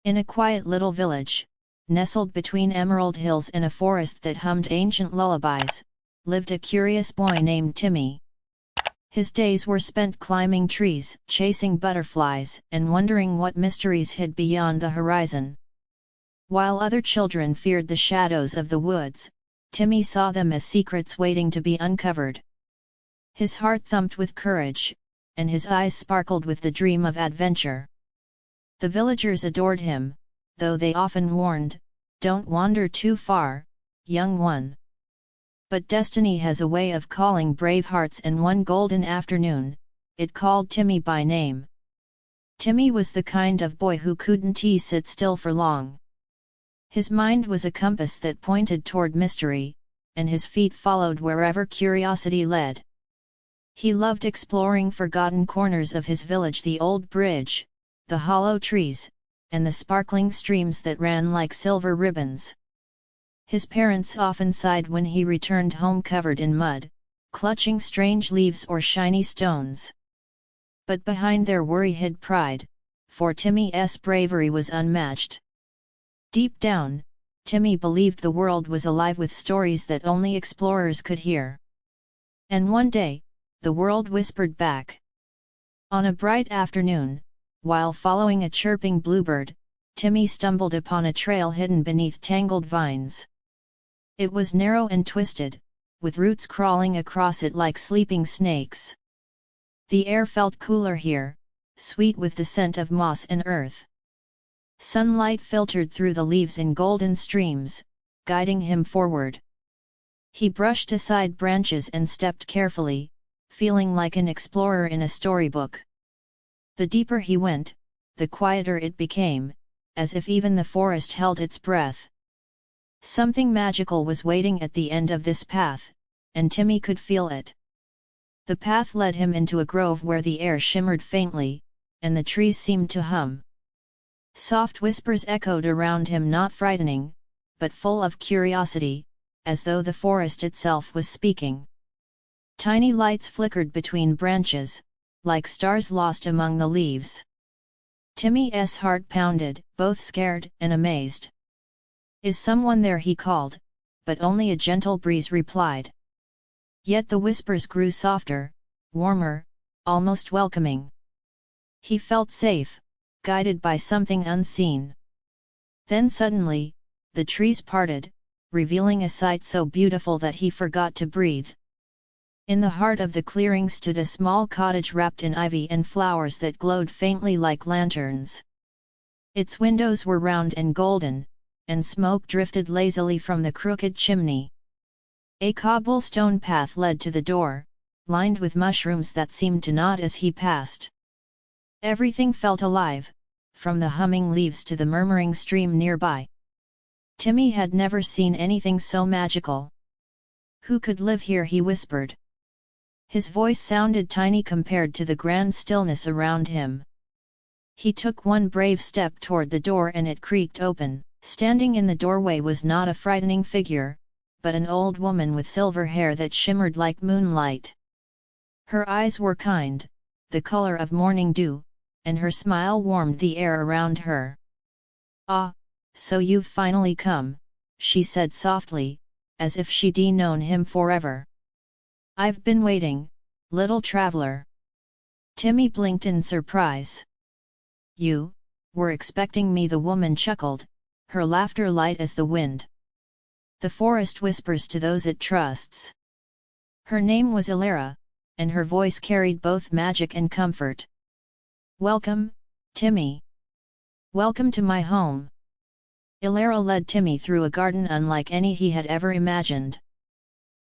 In a quiet little village, nestled between emerald hills and a forest that hummed ancient lullabies, lived a curious boy named Timmy. His days were spent climbing trees, chasing butterflies, and wondering what mysteries hid beyond the horizon. While other children feared the shadows of the woods, Timmy saw them as secrets waiting to be uncovered. His heart thumped with courage, and his eyes sparkled with the dream of adventure. The villagers adored him, though they often warned, "Don't wander too far, young one." But destiny has a way of calling brave hearts, and one golden afternoon, it called Timmy by name. Timmy was the kind of boy who couldn't sit still for long. His mind was a compass that pointed toward mystery, and his feet followed wherever curiosity led. He loved exploring forgotten corners of his village, the old bridge, the hollow trees, and the sparkling streams that ran like silver ribbons. His parents often sighed when he returned home covered in mud, clutching strange leaves or shiny stones. But behind their worry hid pride, for Timmy's bravery was unmatched. Deep down, Timmy believed the world was alive with stories that only explorers could hear. And one day, the world whispered back. On a bright afternoon, while following a chirping bluebird, Timmy stumbled upon a trail hidden beneath tangled vines. It was narrow and twisted, with roots crawling across it like sleeping snakes. The air felt cooler here, sweet with the scent of moss and earth. Sunlight filtered through the leaves in golden streams, guiding him forward. He brushed aside branches and stepped carefully, feeling like an explorer in a storybook. The deeper he went, the quieter it became, as if even the forest held its breath. Something magical was waiting at the end of this path, and Timmy could feel it. The path led him into a grove where the air shimmered faintly, and the trees seemed to hum. Soft whispers echoed around him, not frightening, but full of curiosity, as though the forest itself was speaking. Tiny lights flickered between branches, like stars lost among the leaves. Timmy's heart pounded, both scared and amazed. "Is someone there?" he called, but only a gentle breeze replied. Yet the whispers grew softer, warmer, almost welcoming. He felt safe, guided by something unseen. Then suddenly, the trees parted, revealing a sight so beautiful that he forgot to breathe. In the heart of the clearing stood a small cottage wrapped in ivy and flowers that glowed faintly like lanterns. Its windows were round and golden, and smoke drifted lazily from the crooked chimney. A cobblestone path led to the door, lined with mushrooms that seemed to nod as he passed. Everything felt alive, from the humming leaves to the murmuring stream nearby. Timmy had never seen anything so magical. "Who could live here?" he whispered. His voice sounded tiny compared to the grand stillness around him. He took one brave step toward the door and it creaked open. Standing in the doorway was not a frightening figure, but an old woman with silver hair that shimmered like moonlight. Her eyes were kind, the color of morning dew, and her smile warmed the air around her. "Ah, so you've finally come," she said softly, as if she'd known him forever. "I've been waiting, little traveler." Timmy blinked in surprise. "You were expecting me?" the woman chuckled, her laughter light as the wind. "The forest whispers to those it trusts." Her name was Elara, and her voice carried both magic and comfort. "Welcome, Timmy. Welcome to my home." Elara led Timmy through a garden unlike any he had ever imagined.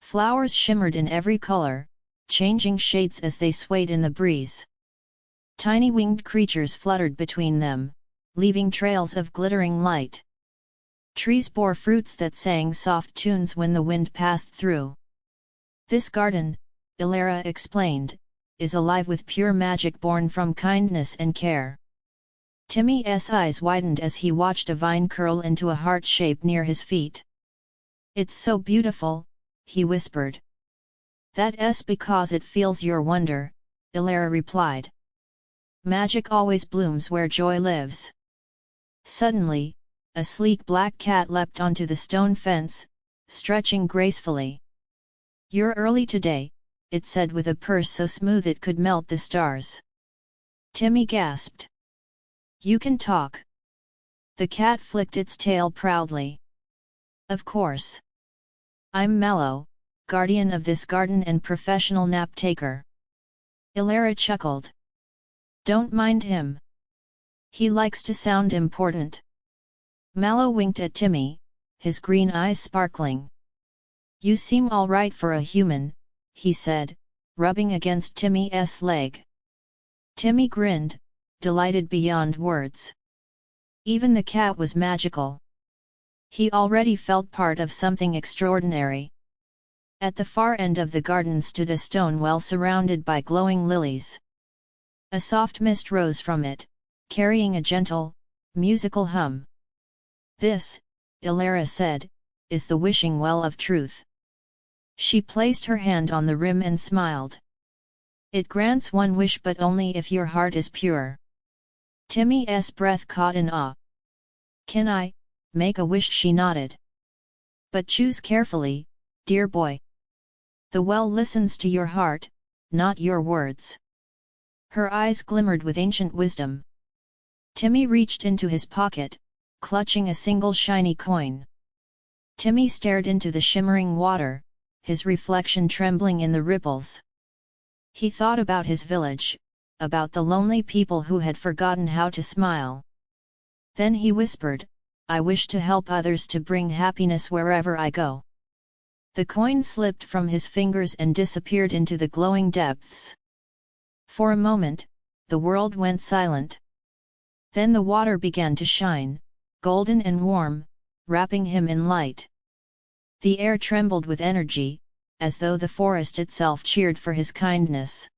Flowers shimmered in every color, changing shades as they swayed in the breeze. Tiny winged creatures fluttered between them, leaving trails of glittering light. Trees bore fruits that sang soft tunes when the wind passed through. "This garden," Elara explained, "is alive with pure magic born from kindness and care." Timmy's eyes widened as he watched a vine curl into a heart shape near his feet. "It's so beautiful," he whispered. "That's because it feels your wonder," Elara replied. "Magic always blooms where joy lives." Suddenly, a sleek black cat leapt onto the stone fence, stretching gracefully. "You're early today," it said with a purr so smooth it could melt the stars. Timmy gasped. "You can talk." The cat flicked its tail proudly. "Of course. I'm Mallow, guardian of this garden and professional nap-taker." Elara chuckled. "Don't mind him. He likes to sound important." Mallow winked at Timmy, his green eyes sparkling. "You seem all right for a human," he said, rubbing against Timmy's leg. Timmy grinned, delighted beyond words. Even the cat was magical. He already felt part of something extraordinary. At the far end of the garden stood a stone well surrounded by glowing lilies. A soft mist rose from it, carrying a gentle, musical hum. "This," Elara said, "is the wishing well of truth." She placed her hand on the rim and smiled. "It grants one wish but only if your heart is pure." Timmy's breath caught in awe. "Can I make a wish?" she nodded. "But choose carefully, dear boy. The well listens to your heart, not your words." Her eyes glimmered with ancient wisdom. Timmy reached into his pocket, clutching a single shiny coin. Timmy stared into the shimmering water, his reflection trembling in the ripples. He thought about his village, about the lonely people who had forgotten how to smile. Then he whispered, "I wish to help others to bring happiness wherever I go." The coin slipped from his fingers and disappeared into the glowing depths. For a moment, the world went silent. Then the water began to shine, golden and warm, wrapping him in light. The air trembled with energy, as though the forest itself cheered for his kindness.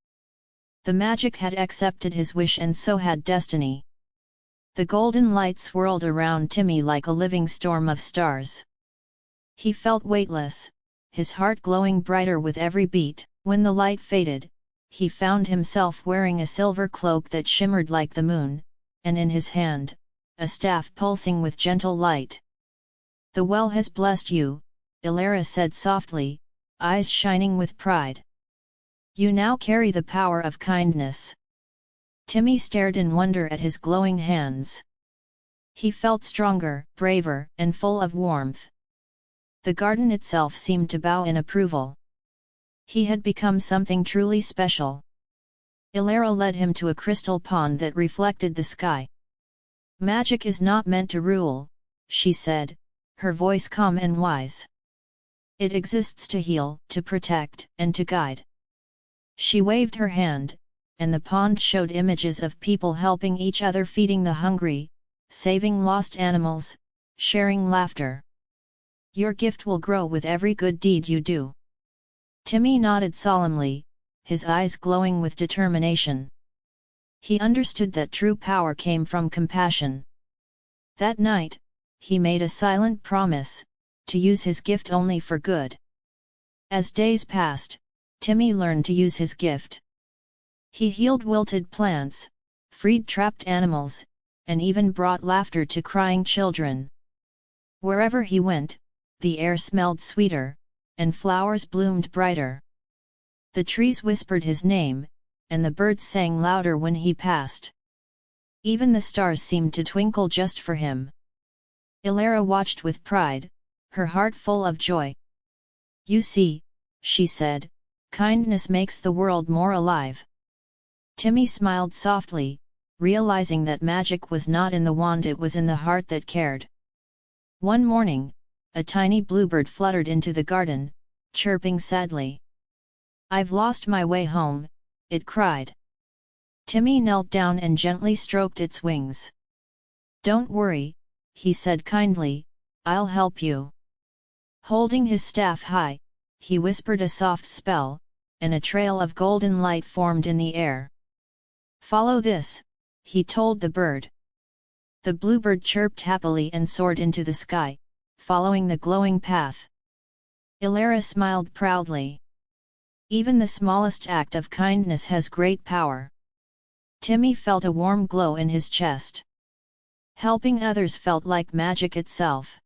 The magic had accepted his wish and so had destiny. The golden light swirled around Timmy like a living storm of stars. He felt weightless, his heart glowing brighter with every beat. When the light faded, he found himself wearing a silver cloak that shimmered like the moon, and in his hand, a staff pulsing with gentle light. "The well has blessed you," Elara said softly, eyes shining with pride. "You now carry the power of kindness." Timmy stared in wonder at his glowing hands. He felt stronger, braver, and full of warmth. The garden itself seemed to bow in approval. He had become something truly special. Elara led him to a crystal pond that reflected the sky. "Magic is not meant to rule," she said, her voice calm and wise. "It exists to heal, to protect, and to guide." She waved her hand, and the pond showed images of people helping each other, feeding the hungry, saving lost animals, sharing laughter. "Your gift will grow with every good deed you do." Timmy nodded solemnly, his eyes glowing with determination. He understood that true power came from compassion. That night, he made a silent promise, to use his gift only for good. As days passed, Timmy learned to use his gift. He healed wilted plants, freed trapped animals, and even brought laughter to crying children. Wherever he went, the air smelled sweeter, and flowers bloomed brighter. The trees whispered his name, and the birds sang louder when he passed. Even the stars seemed to twinkle just for him. Elara watched with pride, her heart full of joy. "You see," she said, "kindness makes the world more alive." Timmy smiled softly, realizing that magic was not in the wand, it was in the heart that cared. One morning, a tiny bluebird fluttered into the garden, chirping sadly. "I've lost my way home," it cried. Timmy knelt down and gently stroked its wings. "Don't worry," he said kindly, "I'll help you." Holding his staff high, he whispered a soft spell, and a trail of golden light formed in the air. "Follow this," he told the bird. The bluebird chirped happily and soared into the sky, following the glowing path. Elara smiled proudly. Even the smallest act of kindness has great power. Timmy felt a warm glow in his chest. Helping others felt like magic itself.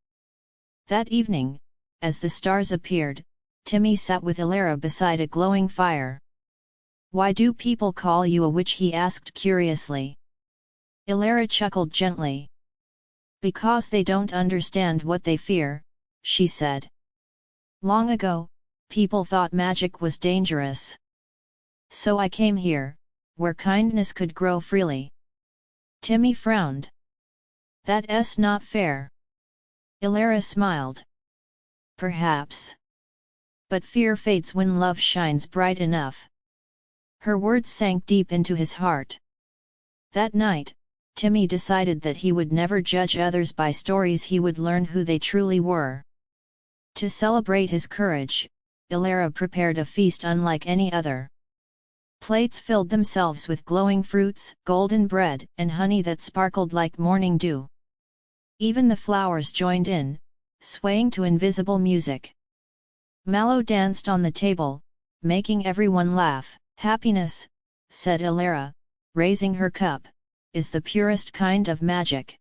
That evening, as the stars appeared, Timmy sat with Elara beside a glowing fire. "Why do people call you a witch?" he asked curiously. Elara chuckled gently. "Because they don't understand what they fear," she said. "Long ago, people thought magic was dangerous. So I came here, where kindness could grow freely." Timmy frowned. "That's not fair." Elara smiled. "Perhaps. But fear fades when love shines bright enough." Her words sank deep into his heart. That night, Timmy decided that he would never judge others by stories. He would learn who they truly were. To celebrate his courage, Elara prepared a feast unlike any other. Plates filled themselves with glowing fruits, golden bread, and honey that sparkled like morning dew. Even the flowers joined in, swaying to invisible music. Mallow danced on the table, making everyone laugh. "Happiness," said Elara, raising her cup, "is the purest kind of magic."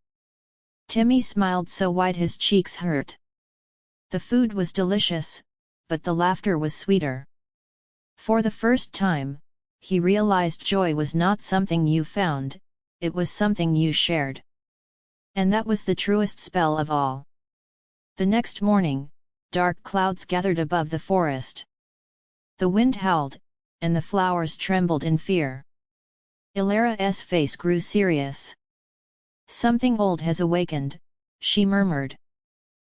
Timmy smiled so wide his cheeks hurt. The food was delicious, but the laughter was sweeter. For the first time, he realized joy was not something you found, it was something you shared. And that was the truest spell of all. The next morning, dark clouds gathered above the forest. The wind howled, and the flowers trembled in fear. Elara's face grew serious. "Something old has awakened," she murmured.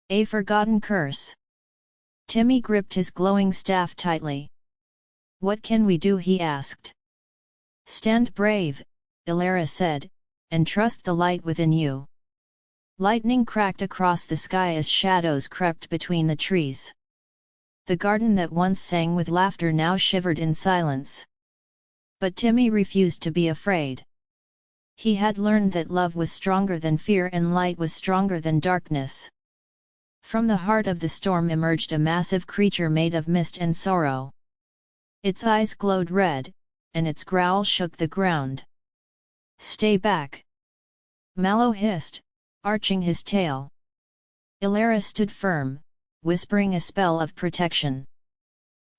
"A forgotten curse." Timmy gripped his glowing staff tightly. "What can we do?" he asked. "Stand brave," Elara said, "and trust the light within you." Lightning cracked across the sky as shadows crept between the trees. The garden that once sang with laughter now shivered in silence. But Timmy refused to be afraid. He had learned that love was stronger than fear and light was stronger than darkness. From the heart of the storm emerged a massive creature made of mist and sorrow. Its eyes glowed red, and its growl shook the ground. "Stay back!" Mallow hissed, arching his tail. Elara stood firm, whispering a spell of protection.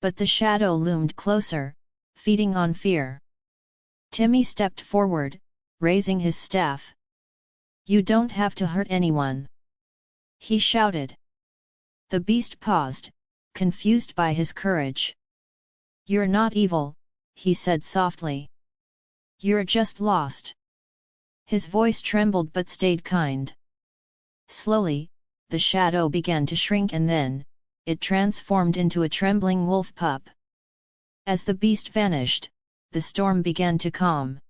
But the shadow loomed closer, feeding on fear. Timmy stepped forward, raising his staff. "You don't have to hurt anyone," he shouted. The beast paused, confused by his courage. "You're not evil," he said softly. "You're just lost." His voice trembled but stayed kind. Slowly, the shadow began to shrink and then, it transformed into a trembling wolf pup. As the beast vanished, the storm began to calm.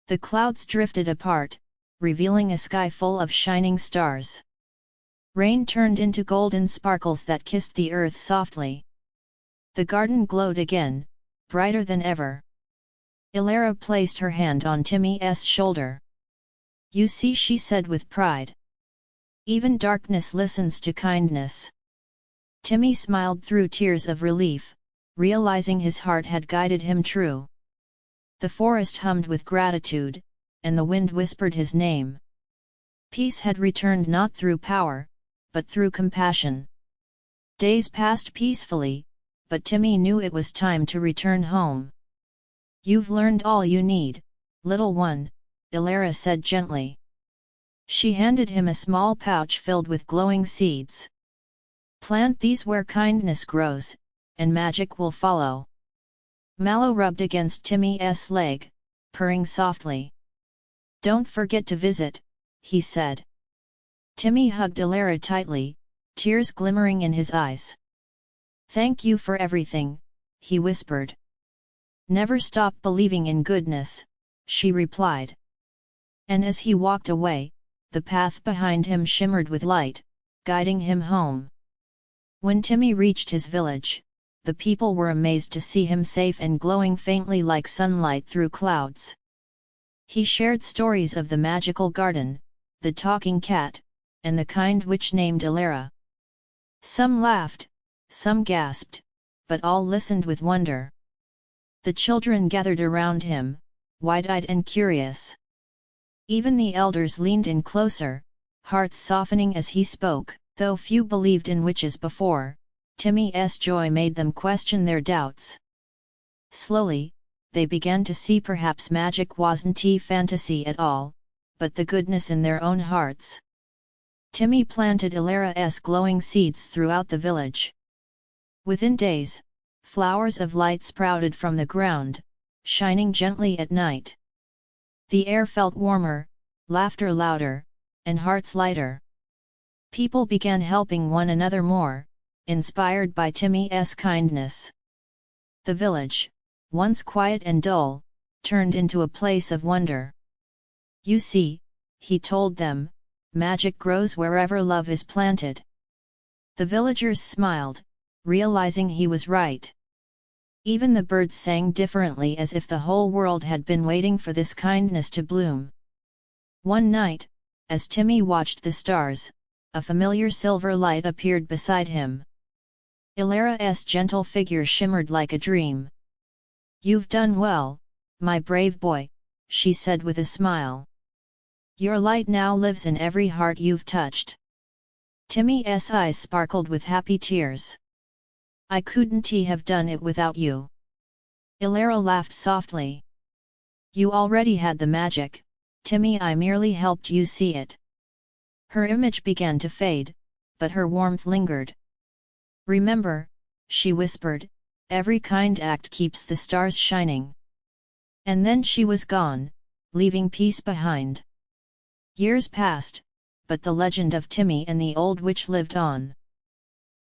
The clouds drifted apart, revealing a sky full of shining stars. Rain turned into golden sparkles that kissed the earth softly. The garden glowed again, brighter than ever. Elara placed her hand on Timmy's shoulder. "You see," she said with pride. "Even darkness listens to kindness." Timmy smiled through tears of relief, realizing his heart had guided him true. The forest hummed with gratitude, and the wind whispered his name. Peace had returned not through power, but through compassion. Days passed peacefully, but Timmy knew it was time to return home. "You've learned all you need, little one," Elara said gently. She handed him a small pouch filled with glowing seeds. "Plant these where kindness grows, and magic will follow." Mallow rubbed against Timmy's leg, purring softly. "Don't forget to visit," he said. Timmy hugged Elara tightly, tears glimmering in his eyes. "Thank you for everything," he whispered. "Never stop believing in goodness," she replied. And as he walked away, the path behind him shimmered with light, guiding him home. When Timmy reached his village, the people were amazed to see him safe and glowing faintly like sunlight through clouds. He shared stories of the magical garden, the talking cat, and the kind witch named Elara. Some laughed, some gasped, but all listened with wonder. The children gathered around him, wide-eyed and curious. Even the elders leaned in closer, hearts softening as he spoke. Though few believed in witches before, Timmy's joy made them question their doubts. Slowly, they began to see perhaps magic wasn't fantasy at all, but the goodness in their own hearts. Timmy planted Elara's glowing seeds throughout the village. Within days, flowers of light sprouted from the ground, shining gently at night. The air felt warmer, laughter louder, and hearts lighter. People began helping one another more, inspired by Timmy's kindness. The village, once quiet and dull, turned into a place of wonder. You see, he told them, magic grows wherever love is planted. The villagers smiled, realizing he was right. Even the birds sang differently as if the whole world had been waiting for this kindness to bloom. One night, as Timmy watched the stars, a familiar silver light appeared beside him. Elara's gentle figure shimmered like a dream. "You've done well, my brave boy," she said with a smile. "Your light now lives in every heart you've touched." Timmy's eyes sparkled with happy tears. "I couldn't have done it without you." Elara laughed softly. "You already had the magic, Timmy. I merely helped you see it." Her image began to fade, but her warmth lingered. "Remember," she whispered, "every kind act keeps the stars shining." And then she was gone, leaving peace behind. Years passed, but the legend of Timmy and the old witch lived on.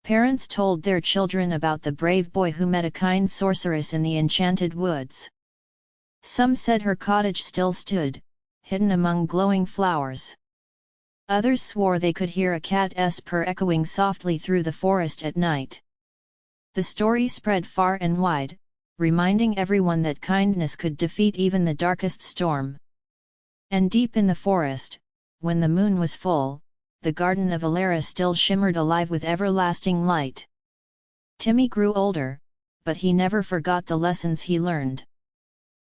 Parents told their children about the brave boy who met a kind sorceress in the enchanted woods. Some said her cottage still stood, hidden among glowing flowers. Others swore they could hear a cat's purr echoing softly through the forest at night. The story spread far and wide, reminding everyone that kindness could defeat even the darkest storm. And deep in the forest, when the moon was full, the garden of Elara still shimmered alive with everlasting light. Timmy grew older, but he never forgot the lessons he learned.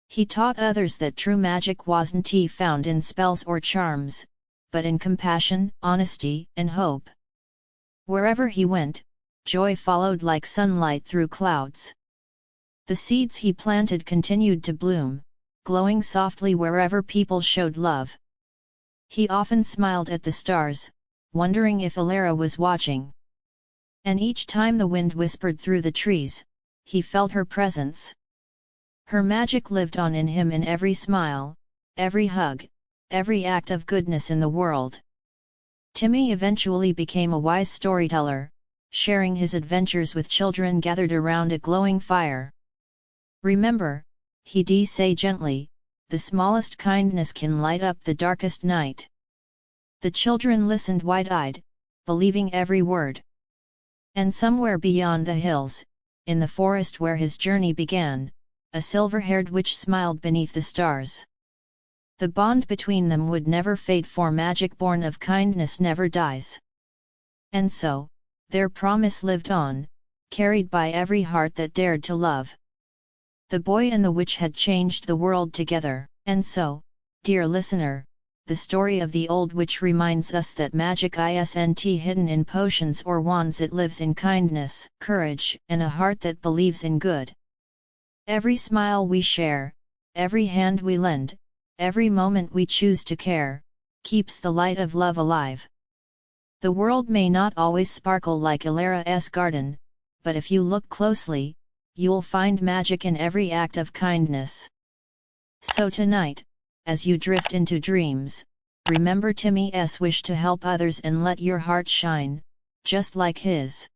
He taught others that true magic wasn't found in spells or charms, but in compassion, honesty, and hope. Wherever he went, joy followed like sunlight through clouds. The seeds he planted continued to bloom, glowing softly wherever people showed love. He often smiled at the stars, wondering if Elara was watching. And each time the wind whispered through the trees, he felt her presence. Her magic lived on in him in every smile, every hug, every act of goodness in the world. Timmy eventually became a wise storyteller, sharing his adventures with children gathered around a glowing fire. "Remember," he'd say gently, "the smallest kindness can light up the darkest night." The children listened wide-eyed, believing every word. And somewhere beyond the hills, in the forest where his journey began, a silver-haired witch smiled beneath the stars. The bond between them would never fade, for magic born of kindness never dies. And so, their promise lived on, carried by every heart that dared to love. The boy and the witch had changed the world together. And so, dear listener, the story of the old witch reminds us that magic isn't hidden in potions or wands. It lives in kindness, courage, and a heart that believes in good. Every smile we share, every hand we lend, every moment we choose to care, keeps the light of love alive. The world may not always sparkle like Elara's garden, but if you look closely, you'll find magic in every act of kindness. So tonight, as you drift into dreams, remember Timmy's wish to help others and let your heart shine, just like his.